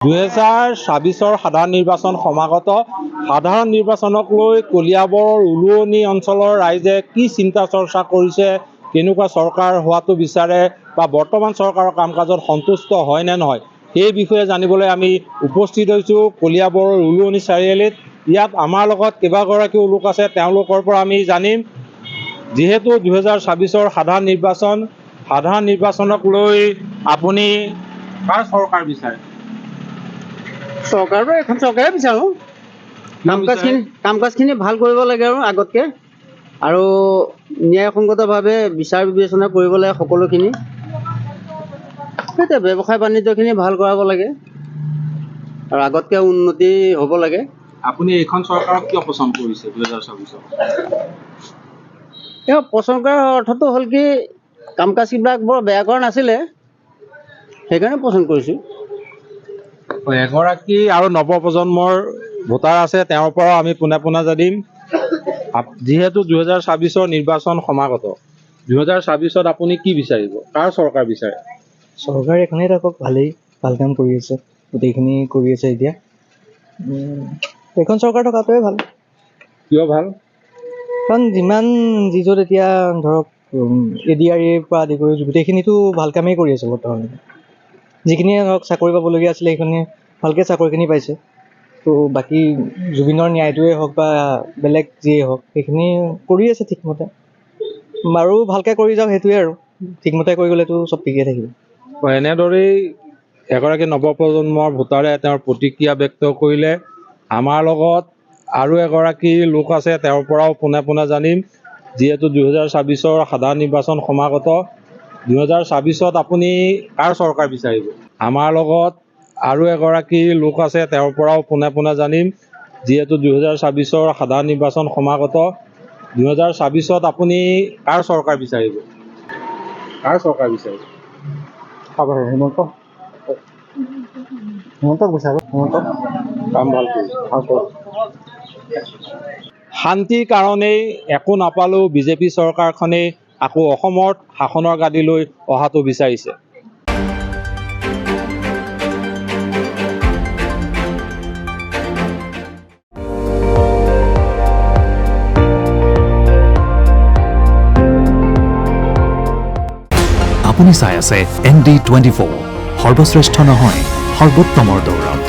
2024 সাধাৰণ নিৰ্বাচন সমাগত সাধাৰণ নিৰ্বাচনক লৈ কলিয়াবৰৰ উলুৱনি অঞ্চলৰ ৰাইজে কি চিন্তা চৰ্চা কৰিছে, কেনেকুৱা চৰকাৰ হোৱাটো বিচাৰে বা বৰ্তমান চৰকাৰৰ কাম কাজত সন্তুষ্ট হয় নে নহয়, সেই বিষয়ে জানিবলৈ আমি উপস্থিত হৈছোঁ কলিয়াবৰৰ উলুৱনি চাৰিআলিত। ইয়াত আমাৰ লগত কেইবাগৰাকীও লোক আছে, তেওঁলোকৰ পৰা আমি জানিম যিহেতু 2024 সাধাৰণ নিৰ্বাচনক লৈ আপুনি কাৰ চৰকাৰ বিচাৰে? চৰকাৰটো এখন চৰকাৰে বিচাৰোঁ। কাম কাজখিনি ভাল কৰিব লাগে আৰু আগতকৈ, আৰু ন্যায়সংগতভাৱে বিচাৰ বিবেচনা কৰিব লাগে সকলোখিনি। এতিয়া ব্যৱসায় বাণিজ্যখিনি ভাল কৰাব লাগে আৰু আগতকৈ উন্নতি হ'ব লাগে। আপুনি এইখন চৰকাৰক কিয় পচন্দ কৰিছে 2024? তেওঁ পচন্দ কৰাৰ অৰ্থটো হ'ল কি, কাম কাজবিলাক বৰ বেয়া কৰা নাছিলে, সেইকাৰণে পচন্দ কৰিছোঁ। এগৰাকী আৰু নৱপ্ৰজন্মৰ ভোটাৰ আছে, তেওঁৰ পৰাও আমি পোনে পোনে জানিম। যিহেতু 2024 নিৰ্বাচন সমাগত, 2024 আপুনি কি বিচাৰিব, কাৰ চৰকাৰ বিচাৰে? চৰকাৰ এখনেই থাকক, ভালেই, ভাল কাম কৰি আছে, গোটেইখিনি কৰি আছে। এতিয়া এইখন চৰকাৰ থকাটোৱে ভাল। কিয় ভাল? কাৰণ যি য'ত এতিয়া ধৰক ADREৰ পৰা আদি কৰি গোটেইখিনিতো ভাল কামেই কৰি আছে বৰ্তমান। যিখিনিয়ে ধৰক চাকৰি পাবলগীয়া আছিলে সেইখিনি ভালকৈ চাকৰিখিনি পাইছে। তো বাকী জুবিনৰ ন্যায়টোৱে হওক বা বেলেগ যিয়েই হওক সেইখিনি কৰি আছে ঠিকমতে, আৰু ভালকৈ কৰি যাওক, সেইটোৱে আৰু ঠিকমতে কৰি গ'লেতো চব ঠিকেই থাকিব। এনেদৰেই এগৰাকী নৱপ্ৰজন্মৰ ভোটাৰে তেওঁৰ প্ৰতিক্ৰিয়া ব্যক্ত কৰিলে। আমাৰ লগত আৰু এগৰাকী লোক আছে, তেওঁৰ পৰাও পোনে পোনে জানিম। যিহেতু 2024 সাধাৰণ নিৰ্বাচন সমাগত, 2024 আপুনি কাৰ চৰকাৰ বিচাৰিব? আমাৰ লগত আৰু এগৰাকী লোক আছে, তেওঁৰ পৰাও পোনে পোনে জানিম। যিহেতু 2024 সাধাৰণ নিৰ্বাচন সমাগত, 2024 আপুনি কাৰ চৰকাৰ বিচাৰিব? কাৰ চৰকাৰ বিচাৰিব? হিমন্তক বিচাৰোঁ। কাম ভাল কৰিছে। শান্তিৰ কাৰণেই একো নাপালেও বিজেপি চৰকাৰখনেই আকৌ অসমত শাসনৰ গাদীলৈ অহাটো বিচাৰিছে। আপুনি চাই আছে ND24, সৰ্বশ্ৰেষ্ঠ নহয় সৰ্বোত্তমৰ দৌৰত।